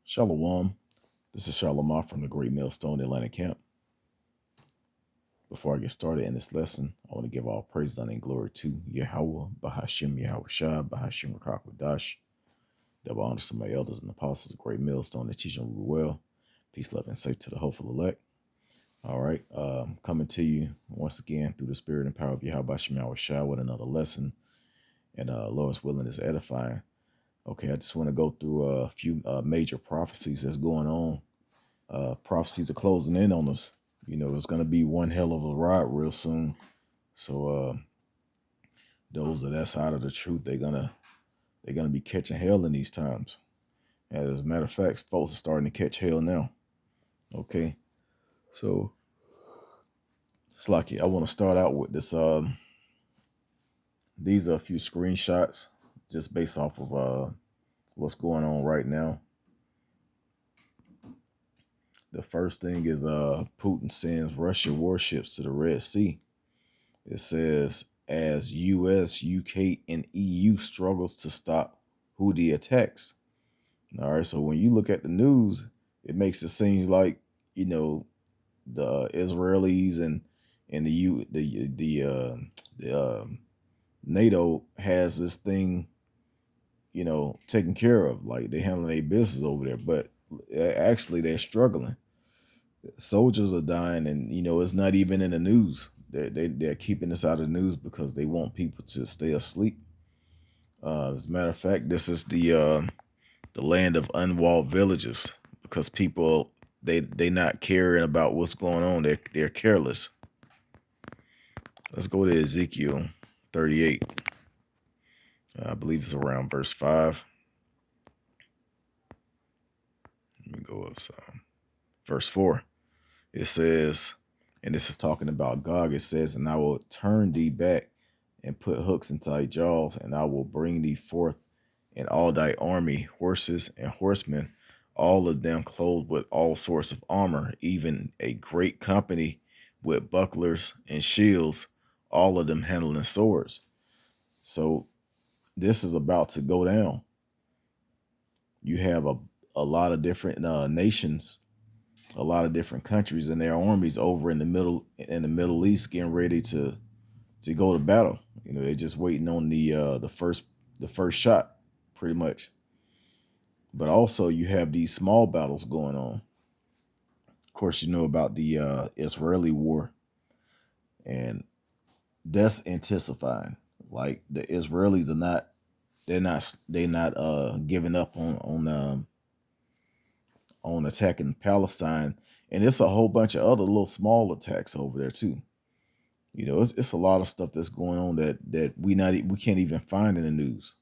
Shalom. This is Shalom from the Great Millstone Atlanta Camp. Before I get started in this lesson, I want to give all praise, honor, and glory to Yahweh, Bahashim, Yahweh Shah, Bahashim Rakakwadash. Double honor to my elders and apostles of Great Millstone that teach and rule well. Peace, love, and safety to the hopeful elect. All right, coming to you once again through the spirit and power of Yahweh, Bahashim, Yahweh Shah with another lesson. And Lord's willing is edifying. Okay, I just want to go through a few major prophecies that's going on. Prophecies are closing in on us. You know, it's going to be one hell of a ride real soon. So those of that side of the truth, they're gonna be catching hell in these times. As a matter of fact, folks are starting to catch hell now. Okay, so it's lucky. I want to start out with this. These are a few screenshots just based off of what's going on right now. The first thing is Putin sends Russian warships to the Red Sea. It says, as US, UK, and EU struggles to stop Houthi attacks. All right, so when you look at the news, it makes it seem like, you know, the Israelis and the NATO has this thing, you know, taken care of, like they handling their business over there, but actually they're struggling. Soldiers are dying, and you know it's not even in the news. They're keeping this out of the news because they want people to stay asleep. As a matter of fact, this is the land of unwalled villages because people they not caring about what's going on. They're careless. Let's go to Ezekiel 38. I believe it's around verse 5. Let me go up some. Verse 4. It says, and this is talking about Gog. It says, and I will turn thee back and put hooks into thy jaws, and I will bring thee forth in all thy army, horses and horsemen, all of them clothed with all sorts of armor, even a great company with bucklers and shields, all of them handling swords. So this is about to go down. You have a lot of different nations, a lot of different countries and their armies over in the Middle East getting ready to go to battle. You know, they're just waiting on the first shot, pretty much. But also you have these small battles going on. Of course, you know about the Israeli war, and that's intensifying. Like the Israelis are not, they're not giving up on attacking Palestine, and it's a whole bunch of other little small attacks over there too. You know, it's a lot of stuff that's going on that we can't even find in the news.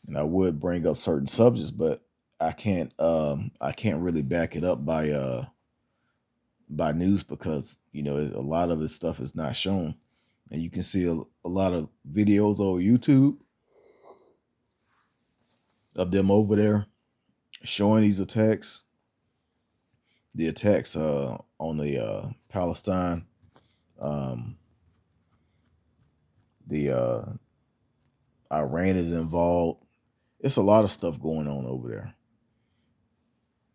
And I would bring up certain subjects, but I can't really back it up by news because, you know, a lot of this stuff is not shown. And you can see a lot of videos on YouTube of them over there showing these attacks, the attacks on the Palestine, the Iran is involved. It's a lot of stuff going on over there.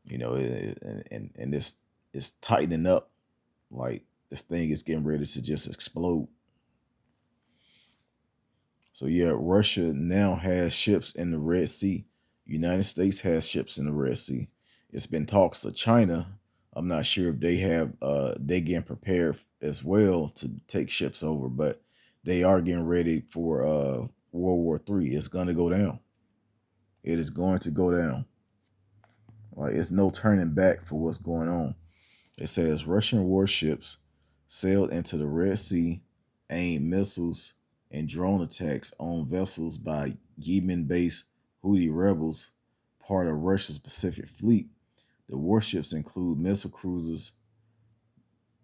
You know, and this is tightening up. Like this thing is getting ready to just explode. So yeah, Russia now has ships in the Red Sea. United States has ships in the Red Sea. It's been talks to China. I'm not sure if they have they getting prepared as well to take ships over, but they are getting ready for World War III. It's gonna go down. It is going to go down. Like it's no turning back for what's going on. It says Russian warships sailed into the Red Sea, aimed missiles and drone attacks on vessels by Yemen-based Houthi rebels, part of Russia's Pacific Fleet. The warships include missile cruisers.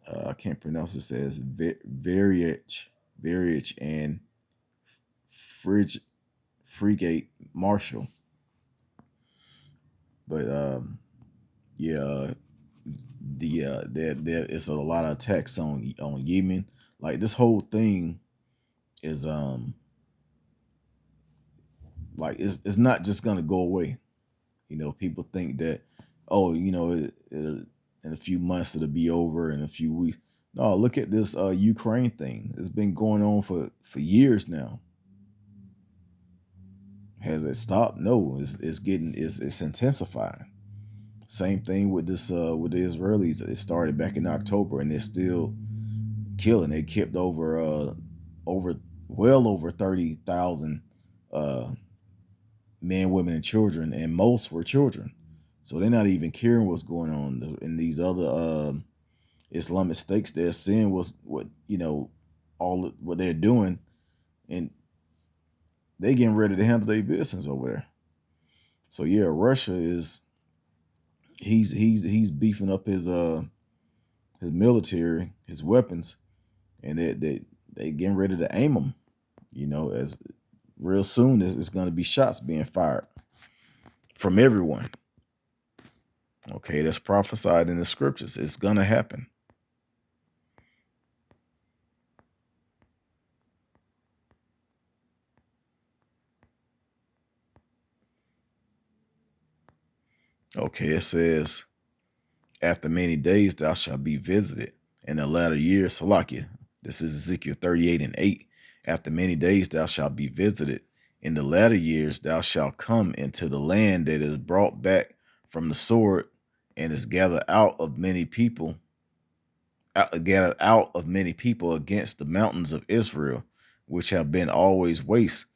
I can't pronounce this as Variage, and Frigate Marshall. But yeah, there is a lot of attacks on Yemen. Like this whole thing is like it's not just gonna go away. People think that, oh, in a few months it'll be over, in a few weeks. No, look at this Ukraine thing. It's been going on for years now. Has it stopped? No, it's intensifying. Same thing with this with the Israelis. It started back in October, and they're still killing. They kept over well over 30,000 uh men, women, and children, and most were children. So they're not even caring what's going on in these other Islamic states. They're seeing what all what they're doing, and they getting ready to handle their business over there. So yeah, Russia is he's beefing up his military, his weapons, and they getting ready to aim them. As real soon it's going to be shots being fired from everyone. Okay, that's prophesied in the scriptures. It's gonna happen. Okay, it says, after many days thou shalt be visited in the latter years. Salakia. This is Ezekiel 38:8. After many days thou shalt be visited. In the latter years thou shalt come into the land that is brought back from the sword and is gathered out of many people against the mountains of Israel, which have been always waste,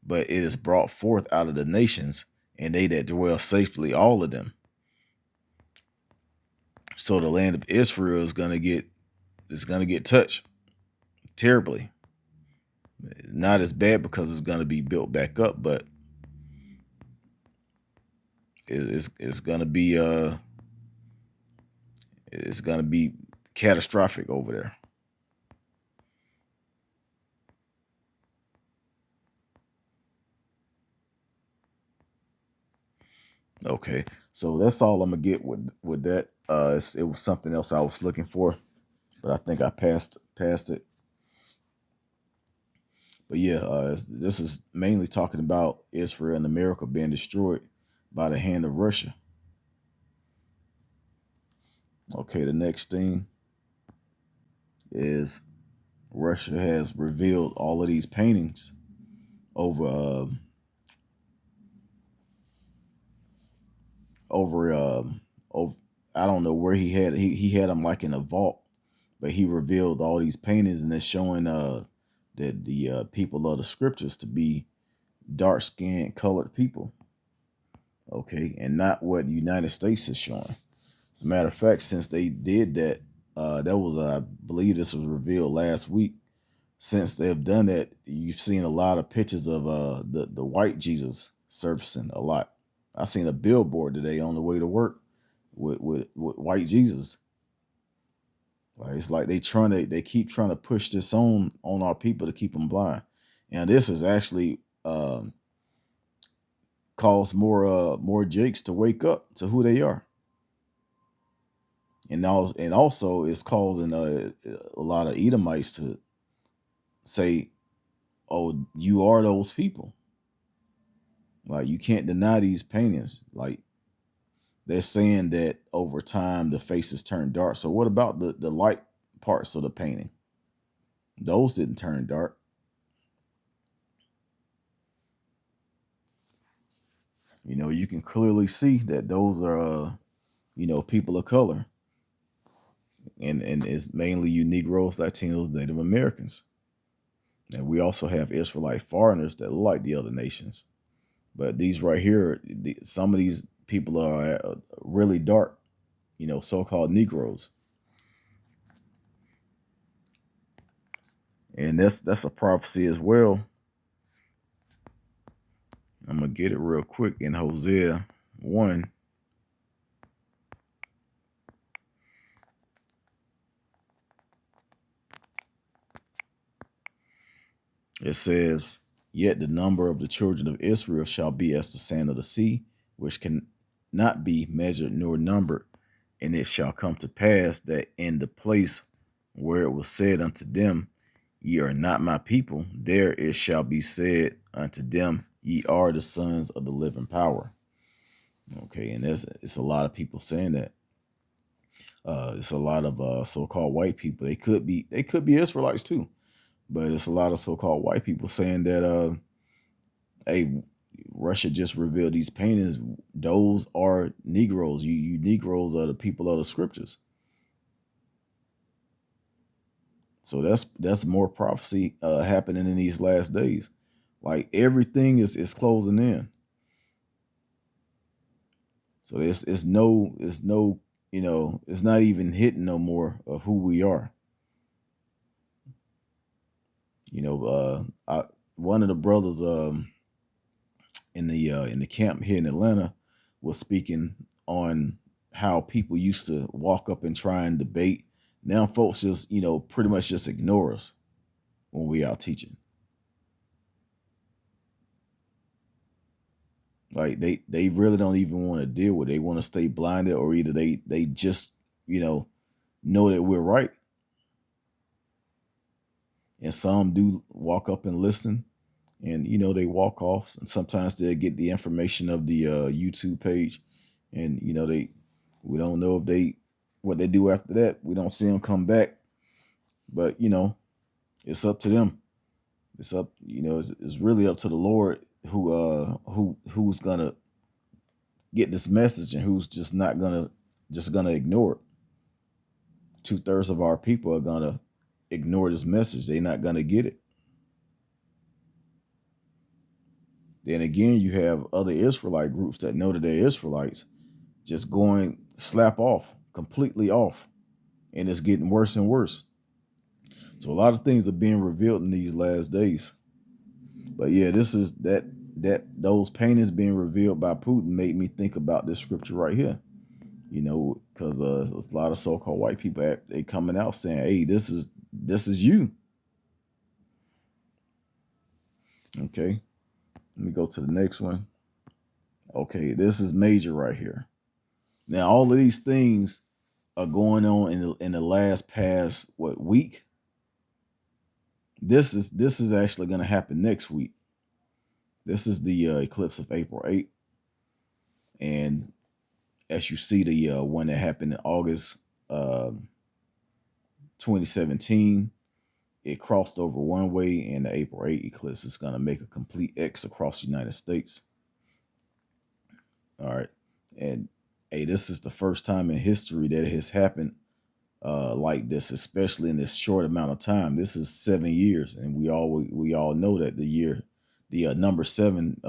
but it is brought forth out of the nations, and they that dwell safely, all of them. So the land of Israel is gonna get touched terribly. Not as bad because it's gonna be built back up, but it's gonna be catastrophic over there. Okay, so that's all I'm gonna get with that. It was something else I was looking for, but I think I passed it. But yeah, this is mainly talking about Israel and America being destroyed by the hand of Russia. Okay, the next thing is Russia has revealed all of these paintings over over over I don't know where he had them like in a vault, but he revealed all these paintings, and it's showing that the people of the scriptures to be dark skinned colored people. Okay, and not what the United States is showing. As a matter of fact, since they did that, that was I believe this was revealed last week. Since they've done that, you've seen a lot of pictures of the white Jesus surfacing a lot. I seen a billboard today on the way to work with white Jesus. Like it's like they keep trying to push this on our people to keep them blind, and this has actually caused more Jakes to wake up to who they are, and also it's causing a lot of Edomites to say, "Oh, you are those people." Like you can't deny these paintings. Like they're saying that over time the faces turn dark. So what about the light parts of the painting? Those didn't turn dark. You can clearly see that those are people of color, and it's mainly you Negroes, Latinos, Native Americans. And we also have Israelite foreigners that look like the other nations. But these right here, some of these people are really dark, so-called Negroes. And that's a prophecy as well. I'm gonna get it real quick in Hosea 1. It says, "Yet the number of the children of Israel shall be as the sand of the sea, which can not be measured nor numbered. And it shall come to pass that in the place where it was said unto them, Ye are not my people, there it shall be said unto them, Ye are the sons of the living power." Okay, and it's a lot of people saying that. It's a lot of so-called white people. They could be Israelites too, but it's a lot of so-called white people saying that hey, Russia just revealed these paintings. Those are Negroes. You Negroes are the people of the scriptures. So that's more prophecy happening in these last days. Like everything is closing in. So it's no it's not even hitting no more of who we are. One of the brothers in the camp here in Atlanta was speaking on how people used to walk up and try and debate. Now folks just pretty much just ignore us when we out teaching. Like they really don't even want to deal with it. They want to stay blinded, or either they just you know that we're right, and some do walk up and listen, and they walk off, and sometimes they'll get the information of the YouTube page, and we don't know if they what they do after that. We don't see them come back, but it's up to them. It's up, it's really up to the Lord who's gonna get this message and who's just not gonna ignore it. 2/3 of our people are gonna ignore this message. They're not gonna get it. Then again, you have other Israelite groups that know that they're Israelites just going slap off, completely off, and it's getting worse and worse. So a lot of things are being revealed in these last days. But yeah, this is those paintings being revealed by Putin made me think about this scripture right here. Because there's a lot of so-called white people they coming out saying, "Hey, this is you." Okay, let me go to the next one. Okay, this is major right here. Now, all of these things are going on in the last past week. This is actually going to happen next week. This is the eclipse of April 8th, and as you see, the one that happened in August 2017, it crossed over one way, and the April 8th eclipse is going to make a complete X across the United States. All right, and hey, this is the first time in history that it has happened like this, especially in this short amount of time. This is 7 years, and we all know that the number seven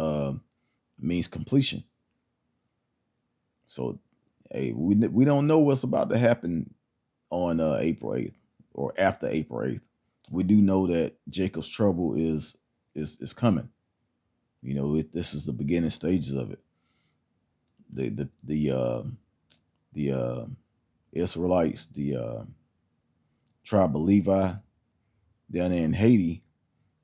means completion. So, hey, we don't know what's about to happen on April 8th or after April 8th. We do know that Jacob's trouble is coming. This is the beginning stages of it. The Israelites, the tribe of Levi down there in Haiti,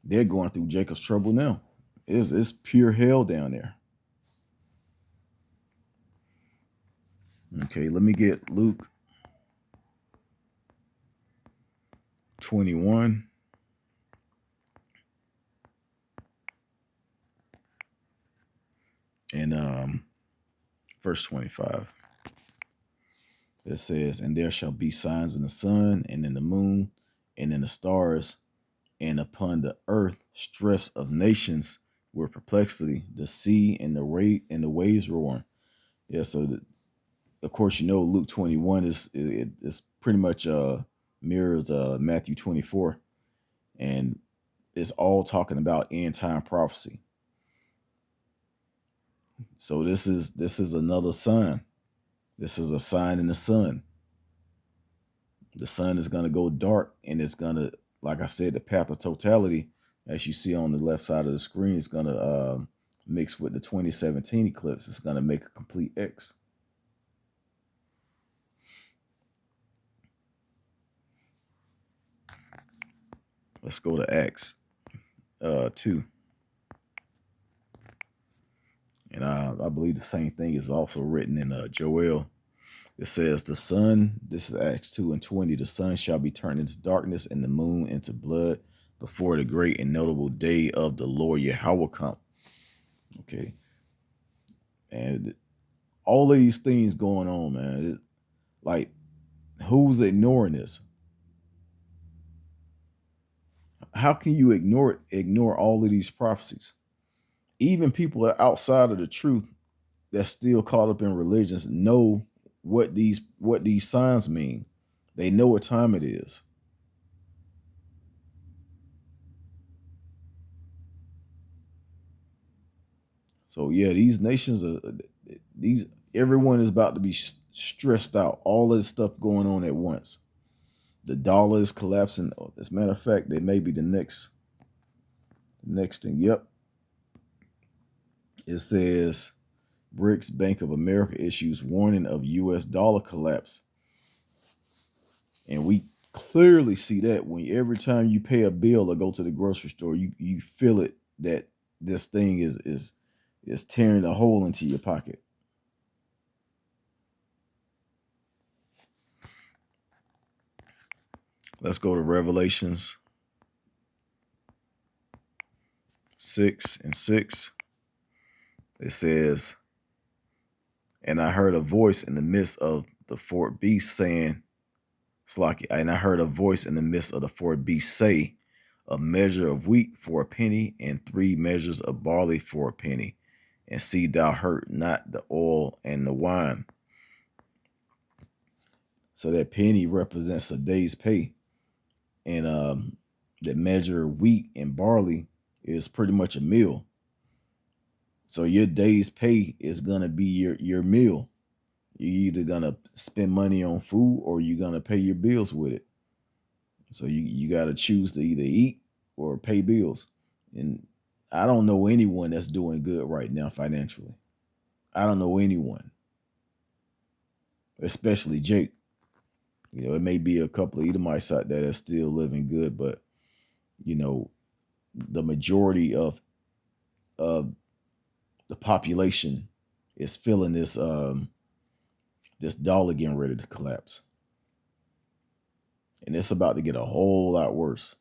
they're going through Jacob's trouble now. It's pure hell down there. Okay, let me get Luke 21 and verse 25. It says, "And there shall be signs in the sun and in the moon and in the stars, and upon the earth stress of nations with perplexity, the sea and the waves roaring." Yeah, so of course Luke 21 is pretty much mirrors Matthew 24, and it's all talking about end time prophecy. So this is another sign. This is a sign in the sun. The sun is going to go dark, and it's going to, like I said, the path of totality, as you see on the left side of the screen, is going to mix with the 2017 eclipse. It's going to make a complete X. Let's go to Acts 2. And I believe the same thing is also written in Joel. It says, the sun, this is Acts 2:20, the sun shall be turned into darkness and the moon into blood before the great and notable day of the Lord Yahweh come. Okay. And All of these things going on, man. Like, who's ignoring this? How can you ignore all of these prophecies? Even people that are outside of the truth that's still caught up in religions know what these signs mean. They know what time it is. So yeah, these nations are these everyone is about to be stressed out. All this stuff going on at once. The dollar is collapsing. As a matter of fact, they may be the next thing. Yep. It says BRICS Bank of America issues warning of US dollar collapse. And we clearly see that when every time you pay a bill or go to the grocery store, you feel it that this thing is tearing a hole into your pocket. Let's go to Revelations 6:6. It says, and I heard a voice in the midst of the fourth beast saying, Slacky, and I heard a voice in the midst of the fourth beast say, a measure of wheat for a penny, and 3 measures of barley for a penny. And see thou hurt not the oil and the wine. So that penny represents a day's pay. And that measure of wheat and barley is pretty much a meal. So your day's pay is gonna be your meal. You're either gonna spend money on food or you're gonna pay your bills with it. So you gotta choose to either eat or pay bills. And I don't know anyone that's doing good right now financially. I don't know anyone, especially Jake. You know, it may be a couple of Edomites out there that's still living good, but you know, the majority of the population is feeling this dollar getting ready to collapse. And it's about to get a whole lot worse.